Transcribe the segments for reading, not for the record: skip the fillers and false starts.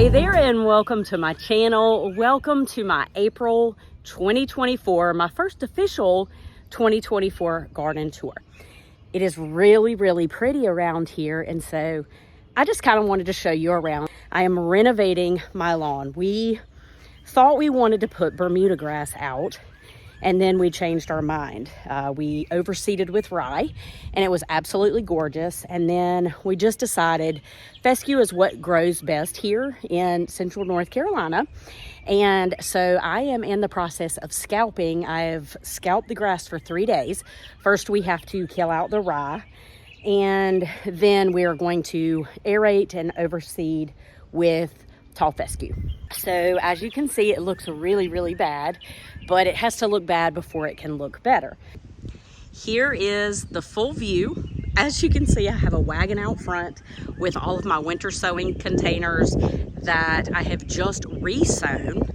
Hey there and welcome to my channel. Welcome to my April 2024, my first official 2024 garden tour. It is really pretty around here, and so I just kind of wanted to show you around. I am renovating my lawn. We thought we wanted to put Bermuda grass out, and then we changed our mind. We overseeded with rye, and it was absolutely gorgeous. And then we just decided fescue is what grows best here in central North Carolina. And so I am in the process of scalping. I've scalped the grass for 3 days. First, we have to kill out the rye, and then we are going to aerate and overseed with tall fescue. So as you can see, it looks really bad, but it has to look bad before it can look better. Here is the full view. As you can see, I have a wagon out front with all of my winter sowing containers that I have just resown,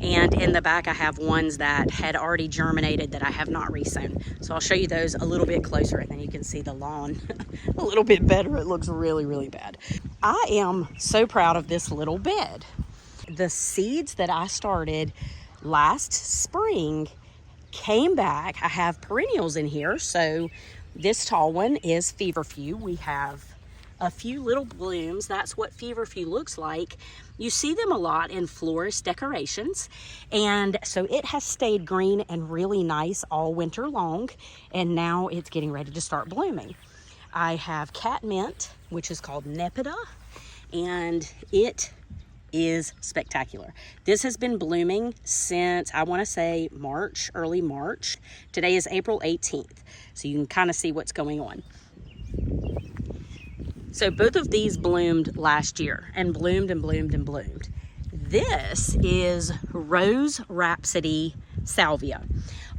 and in the back I have ones that had already germinated that I have not resown. So I'll show you those a little bit closer, and then you can see the lawn a little bit better. It looks really bad. I am so proud of this little bed. The seeds that I started last spring came back. I have perennials in here. So this tall one is feverfew. We have a few little blooms. That's what feverfew looks like. You see them a lot in florist decorations. And so it has stayed green and really nice all winter long. And now it's getting ready to start blooming. I have catmint, which is called Nepeta, and it is spectacular. This has been blooming since, I want to say, March, early March. Today is April 18th, so you can kind of see what's going on. So both of these bloomed last year and bloomed and bloomed and bloomed. This is Rose Rhapsody Salvia.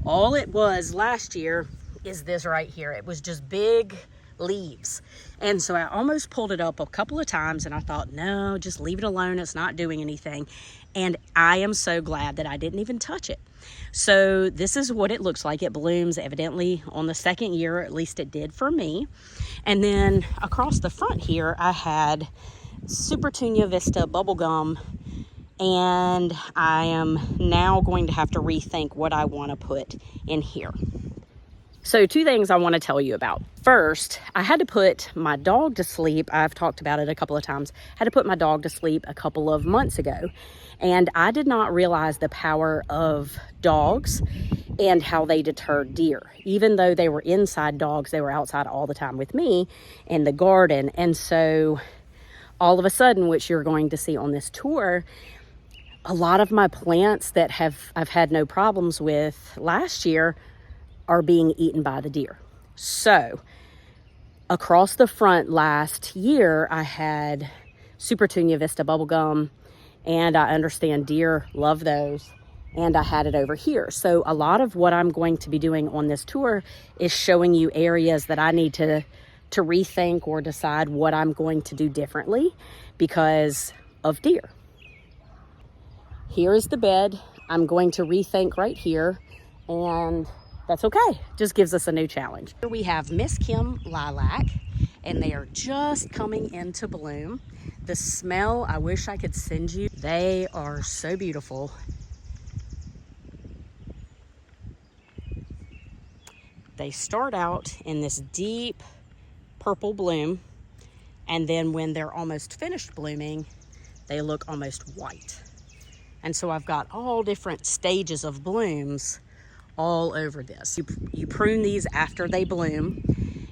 All it was last year is this right here. It was just big leaves, and so I almost pulled it up a couple of times, and I thought, no, just leave it alone, it's not doing anything. And I am so glad that I didn't even touch it. So this is what it looks like. It blooms evidently on the second year, at least it did for me. And then across the front here I had Supertunia Vista bubblegum, and I am now going to have to rethink what I want to put in here. So 2 things I want to tell you about. First, I had to put my dog to sleep. I've talked about it a couple of times. I had to put my dog to sleep a couple of months ago, and I did not realize the power of dogs and how they deter deer. Even though they were inside dogs, they were outside all the time with me in the garden. And so all of a sudden, which you're going to see on this tour, a lot of my plants that I've had no problems with last year are being eaten by the deer. So across the front last year, I had Supertunia Vista bubblegum, and I understand deer love those, and I had it over here. So a lot of what I'm going to be doing on this tour is showing you areas that I need to rethink or decide what I'm going to do differently because of deer. Here is the bed. I'm going to rethink right here, and that's okay. Just gives us a new challenge. Here we have Miss Kim lilac, and they are just coming into bloom. The smell, I wish I could send you. They are so beautiful. They start out in this deep purple bloom, and then when they're almost finished blooming, they look almost white. And so I've got all different stages of blooms all over this. You prune these after they bloom,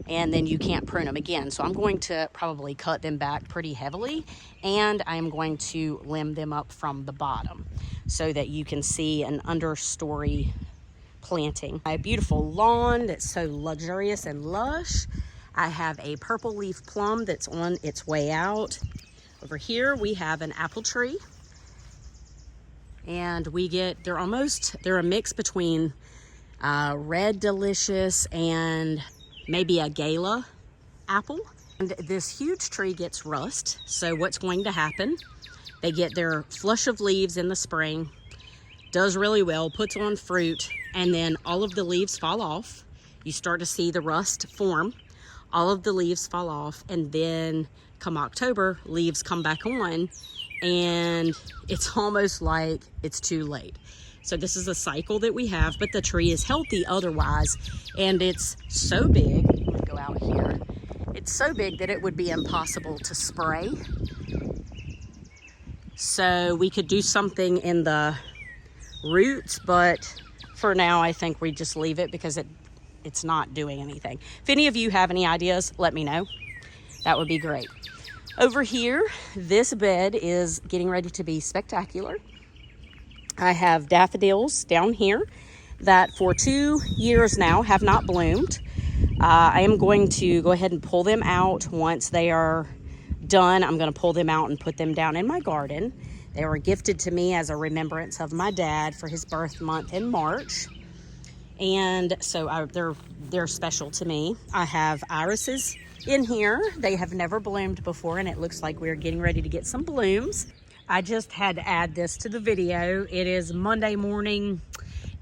and then you can't prune them again. So I'm going to probably cut them back pretty heavily, and I am going to limb them up from the bottom so that you can see an understory planting. A beautiful lawn that's so luxurious and lush. I have a purple leaf plum that's on its way out. Over here we have an apple tree, and they're a mix between Red Delicious and maybe a Gala apple. And this huge tree gets rust. So what's going to happen? They get their flush of leaves in the spring, does really well, puts on fruit, and then all of the leaves fall off. You start to see the rust form. All of the leaves fall off, and then come October, leaves come back on, and it's almost like it's too late. So this is a cycle that we have, but the tree is healthy otherwise, and it's so big. I'm gonna go out here. It's so big that it would be impossible to spray. So we could do something in the roots, but for now I think we just leave it because it's not doing anything. If any of you have any ideas, let me know. That would be great. Over here, this bed is getting ready to be spectacular. I have daffodils down here that for 2 years now have not bloomed. I am going to go ahead and pull them out. Once they are done, I'm going to pull them out and put them down in my garden. They were gifted to me as a remembrance of my dad for his birth month in March. And so they're special to me. I have irises in here. They have never bloomed before, and it looks like we're getting ready to get some blooms. I just had to add this to the video. It is Monday morning,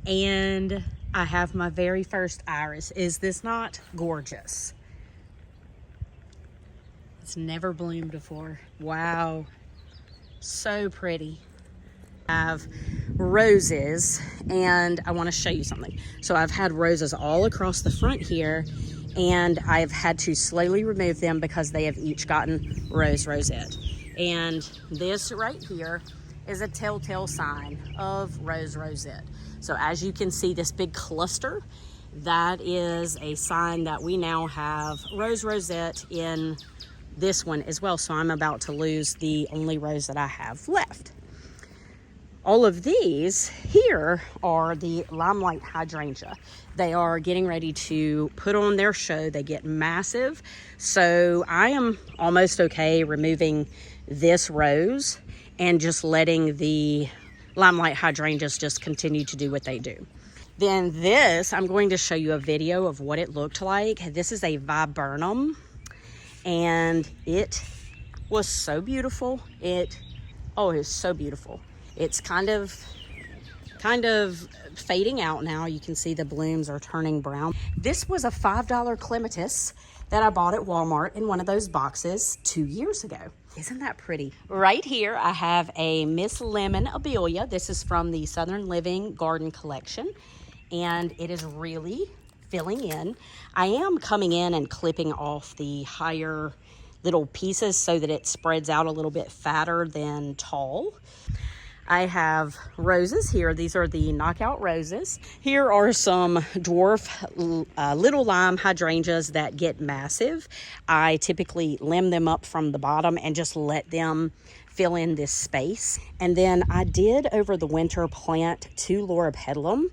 and I have my very first iris. Is this not gorgeous? It's never bloomed before. Wow, so pretty. I have roses, and I want to show you something. So I've had roses all across the front here, and I've had to slowly remove them because they have each gotten rosette. And this right here is a telltale sign of rosette. So as you can see, this big cluster, that is a sign that we now have rosette in this one as well. So I'm about to lose the only rose that I have left. All of these here are the limelight hydrangea. They are getting ready to put on their show. They get massive. So I am almost okay removing this rose and just letting the limelight hydrangeas just continue to do what they do. Then this, I'm going to show you a video of what it looked like. This is a viburnum, and it was so beautiful. It is so beautiful. It's kind of fading out now. You can see the blooms are turning brown. This was a $5 clematis that I bought at Walmart in one of those boxes 2 years ago. Isn't that pretty? Right here, I have a Miss Lemon Abelia. This is from the Southern Living Garden Collection, and it is really filling in. I am coming in and clipping off the higher little pieces so that it spreads out a little bit fatter than tall. I have roses here. These are the knockout roses. Here are some dwarf little lime hydrangeas that get massive. I typically limb them up from the bottom and just let them fill in this space. And then I did over the winter plant 2 Laura Pedalum,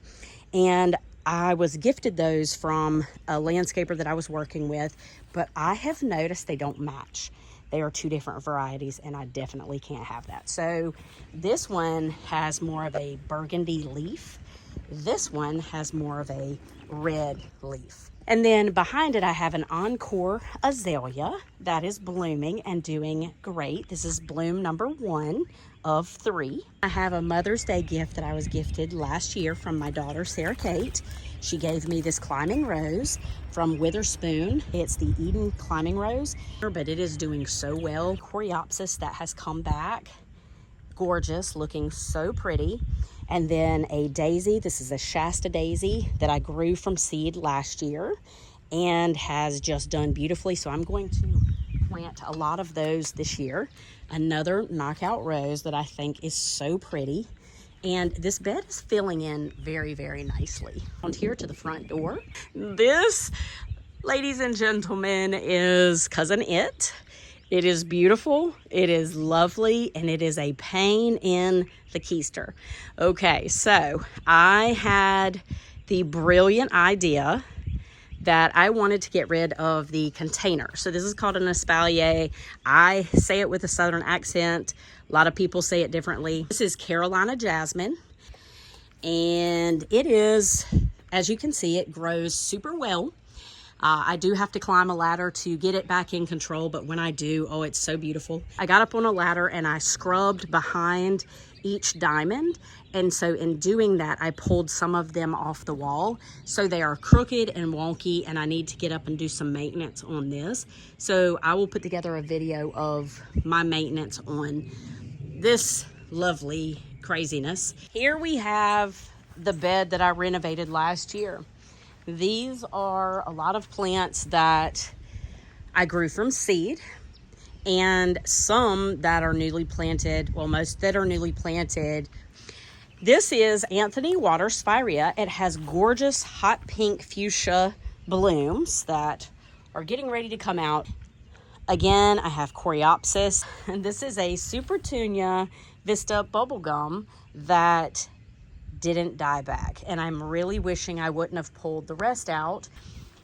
and I was gifted those from a landscaper that I was working with, but I have noticed they don't match. They are 2 different varieties, and I definitely can't have that. So this one has more of a burgundy leaf. This one has more of a red leaf. And then behind it, I have an encore azalea that is blooming and doing great. This is bloom number 1 of 3. I have a Mother's Day gift that I was gifted last year from my daughter, Sarah Kate. She gave me this climbing rose from Witherspoon. It's the Eden climbing rose, but it is doing so well. Coreopsis that has come back, gorgeous, looking so pretty. And then a daisy. This is a Shasta daisy that I grew from seed last year and has just done beautifully. So I'm going to plant a lot of those this year. Another knockout rose that I think is so pretty. And this bed is filling in very, very nicely. On here to the front door. This, ladies and gentlemen, is Cousin It. It is beautiful, it is lovely, and it is a pain in the keister. Okay, so I had the brilliant idea that I wanted to get rid of the container. So this is called an espalier. I say it with a southern accent. A lot of people say it differently. This is Carolina jasmine, and it is, as you can see, it grows super well. I do have to climb a ladder to get it back in control, but when I do, oh, it's so beautiful. I got up on a ladder and I scrubbed behind each diamond, and so in doing that, I pulled some of them off the wall. So they are crooked and wonky, and I need to get up and do some maintenance on this. So I will put together a video of my maintenance on this lovely craziness. Here we have the bed that I renovated last year. These are a lot of plants that I grew from seed, and some that are newly planted, well, most that are newly planted. This is Anthony Water Spirea. It has gorgeous hot pink fuchsia blooms that are getting ready to come out. Again, I have Coreopsis, and this is a Supertunia Vista bubblegum that didn't die back, and I'm really wishing I wouldn't have pulled the rest out.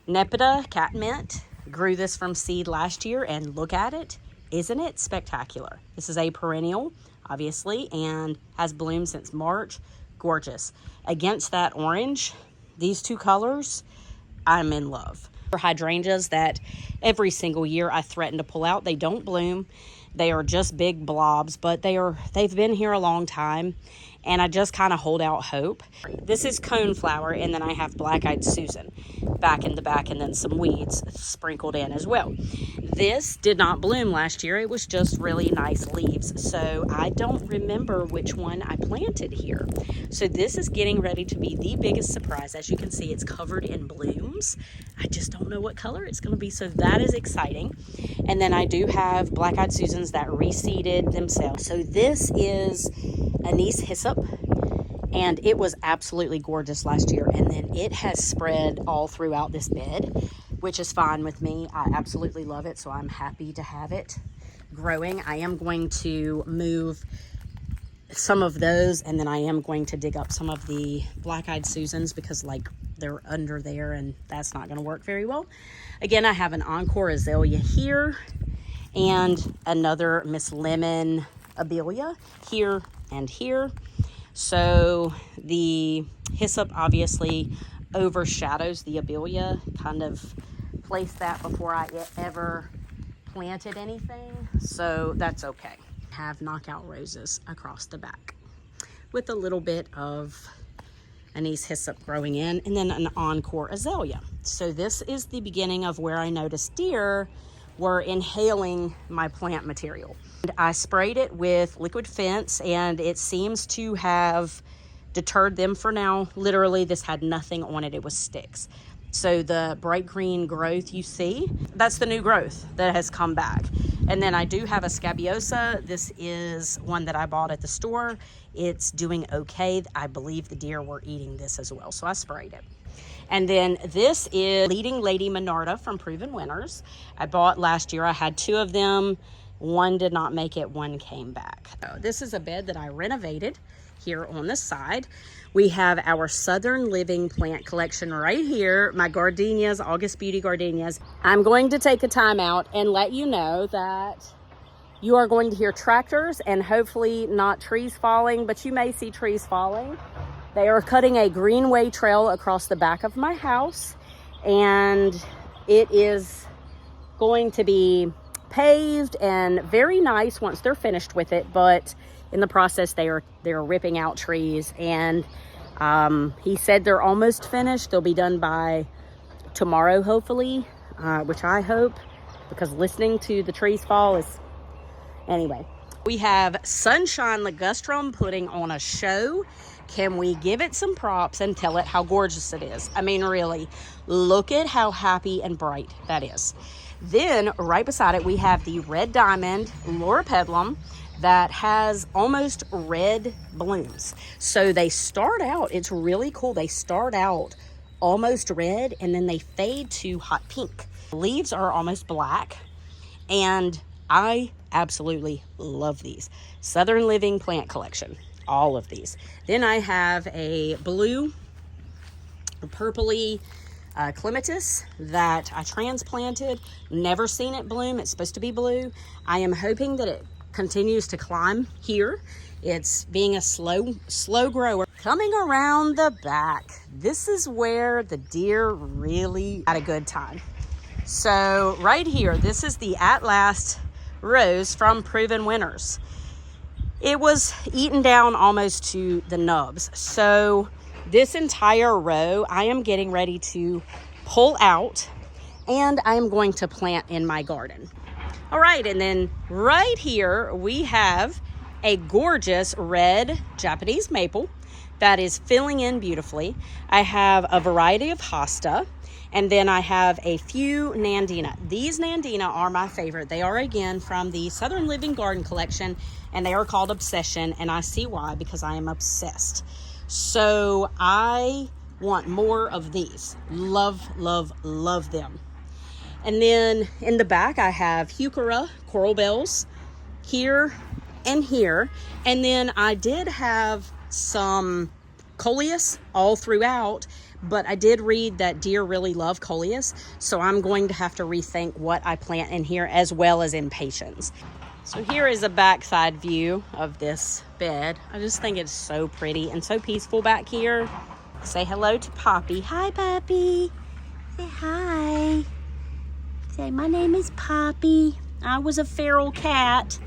Nepeta Catmint grew this from seed last year, and look at it. Isn't it spectacular? This is a perennial, obviously, and has bloomed since March. Gorgeous. Against that orange, these two colors, I'm in love. Hydrangeas that every single year I threaten to pull out. They don't bloom. They are just big blobs, but they've been here a long time, and I just kind of hold out hope. This is coneflower, and then I have black-eyed Susan back in the back, and then some weeds sprinkled in as well. This did not bloom last year. It was just really nice leaves, so I don't remember which one I planted here. So this is getting ready to be the biggest surprise. As you can see, it's covered in blooms. I just don't know what color it's going to be, so that is exciting. And then I do have black-eyed Susans that reseeded themselves. So this is anise hyssop, and it was absolutely gorgeous last year, and then it has spread all throughout this bed, which is fine with me. I absolutely love it, so I'm happy to have it growing. I am going to move some of those, and then I am going to dig up some of the black-eyed Susans because like they're under there, and that's not going to work very well. Again, I have an Encore azalea here and another Miss Lemon abelia here and here. So the hyssop obviously overshadows the abelia. Kind of placed that before I ever planted anything, so that's okay. Have knockout roses across the back with a little bit of anise hyssop growing in, and then an Encore azalea. So this is the beginning of where I noticed deer were inhaling my plant material. And I sprayed it with liquid fence, and it seems to have deterred them for now. Literally, this had nothing on it. It was sticks. So the bright green growth you see, that's the new growth that has come back. And then I do have a scabiosa. This is one that I bought at the store. It's doing okay. I believe the deer were eating this as well, so I sprayed it. And then this is Leading Lady Monarda from Proven Winners. I bought last year. I had two of them. One did not make it, one came back. So this is a bed that I renovated here on the side. We have our Southern Living plant collection right here. My gardenias, August Beauty gardenias. I'm going to take a time out and let you know that you are going to hear tractors and hopefully not trees falling, but you may see trees falling. They are cutting a greenway trail across the back of my house, and it is going to be paved and very nice once they're finished with it, but in the process they're ripping out trees, and he said they're almost finished. They'll be done by tomorrow, hopefully, which I hope, because listening to the trees fall is... Anyway, we have Sunshine Ligustrum putting on a show. Can we give it some props and tell it how gorgeous it is? I mean, really, look at how happy and bright that is. Then right beside it, we have the Red Diamond Loropetalum that has almost red blooms. So they start out, it's really cool. They start out almost red, and then they fade to hot pink. Leaves are almost black, and I absolutely love these. Southern Living plant collection, all of these. Then I have a blue, purpley clematis that I transplanted. Never seen it bloom. It's supposed to be blue. I am hoping that it continues to climb here. It's being a slow grower. Coming around the back, this is where the deer really had a good time. So right here, this is the At Last rose from Proven Winners. It was eaten down almost to the nubs. So this entire row I am getting ready to pull out, and I am going to plant in my garden. All right, and then right here we have a gorgeous red Japanese maple that is filling in beautifully. I have a variety of hosta, and then I have a few nandina. These nandina are my favorite. They are, again, from the Southern Living Garden collection, and they are called Obsession, and I see why, because I am obsessed. So I want more of these. Love, love, love them. And then in the back, I have heuchera, coral bells, here and here. And then I did have some coleus all throughout, but I did read that deer really love coleus, so I'm going to have to rethink what I plant in here as well as impatiens. So here is a backside view of this bed. I just think it's so pretty and so peaceful back here. Say hello to Poppy. Hi, Poppy. Say hi. Say, my name is Poppy. I was a feral cat,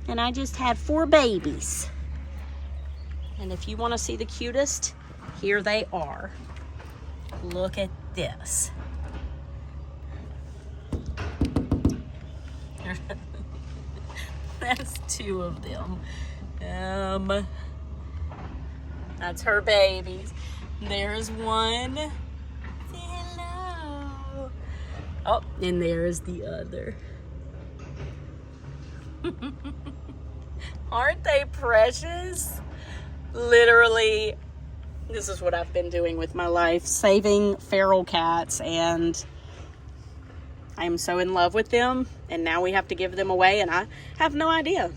and I just had 4 babies. And if you want to see the cutest, here they are. Look at this. That's 2 of them. That's her babies. There's one. Say hello. Oh, and there's the other. Aren't they precious? Literally, this is what I've been doing with my life, saving feral cats, and I am so in love with them, and now we have to give them away, and I have no idea.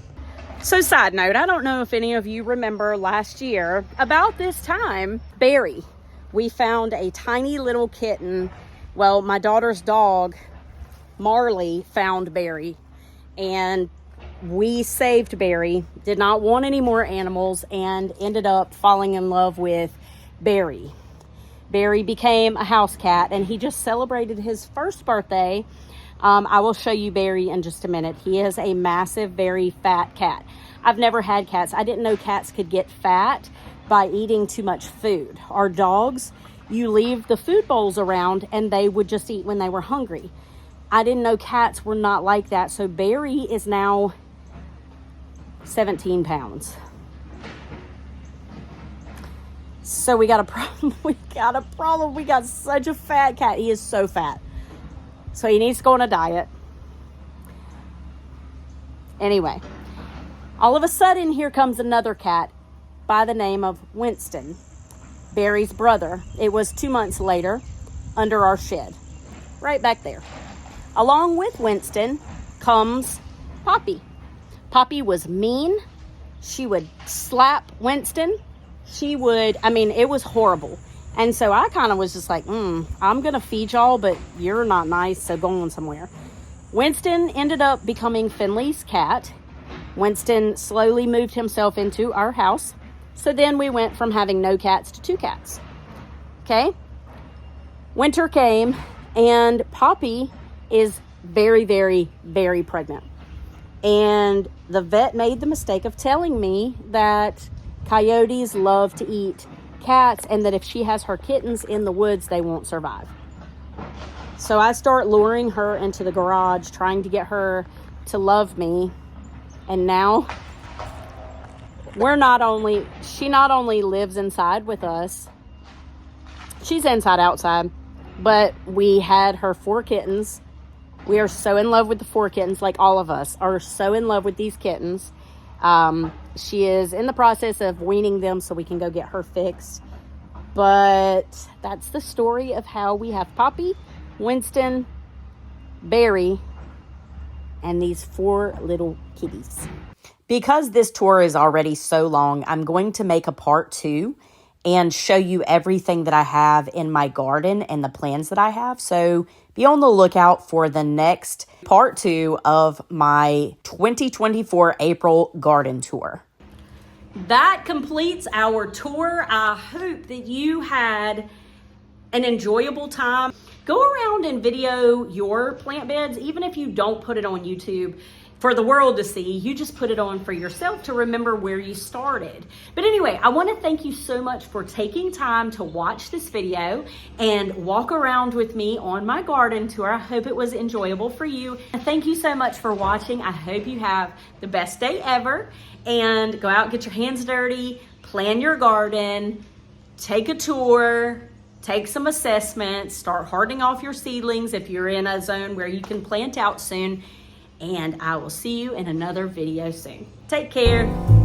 So side note, I don't know if any of you remember last year, about this time, Barry, we found a tiny little kitten. Well, my daughter's dog, Marley, found Barry, and we saved Barry, did not want any more animals, and ended up falling in love with Barry. Barry became a house cat, and he just celebrated his first birthday. I will show you Barry in just a minute. He is a massive, very fat cat. I've never had cats. I didn't know cats could get fat by eating too much food. Our dogs, you leave the food bowls around, and they would just eat when they were hungry. I didn't know cats were not like that. So Barry is now 17 pounds. So we got a problem. We got such a fat cat. He is so fat. So he needs to go on a diet. Anyway, all of a sudden, here comes another cat by the name of Winston, Barry's brother. It was 2 months later, under our shed, right back there. Along with Winston comes Poppy. Poppy was mean. She would slap Winston. It was horrible. And so I kind of was just like, I'm going to feed y'all, but you're not nice, so go on somewhere. Winston ended up becoming Finley's cat. Winston slowly moved himself into our house. So then we went from having no cats to 2 cats. Okay? Winter came, and Poppy is very, very, very pregnant. And the vet made the mistake of telling me that coyotes love to eat cats, and that if she has her kittens in the woods, they won't survive. So I start luring her into the garage, trying to get her to love me. And now she not only lives inside with us, she's inside outside, but we had her 4 kittens. We are so in love with the 4 kittens, like all of us are so in love with these kittens. She is in the process of weaning them so we can go get her fixed. But that's the story of how we have Poppy, Winston, Barry, and these 4 little kitties. Because this tour is already so long, I'm going to make a part 2 and show you everything that I have in my garden and the plans that I have. So be on the lookout for the next part 2 of my 2024 April garden tour. That completes our tour. I hope that you had an enjoyable time. Go around and video your plant beds, even if you don't put it on YouTube. for the world to see. You just put it on for yourself to remember where you started. But anyway, I want to thank you so much for taking time to watch this video and walk around with me on my garden tour. I hope it was enjoyable for you. Thank you so much for watching. I hope you have the best day ever, and go out, get your hands dirty, plan your garden, take a tour, take some assessments, start hardening off your seedlings if you're in a zone where you can plant out soon. And I will see you in another video soon. Take care.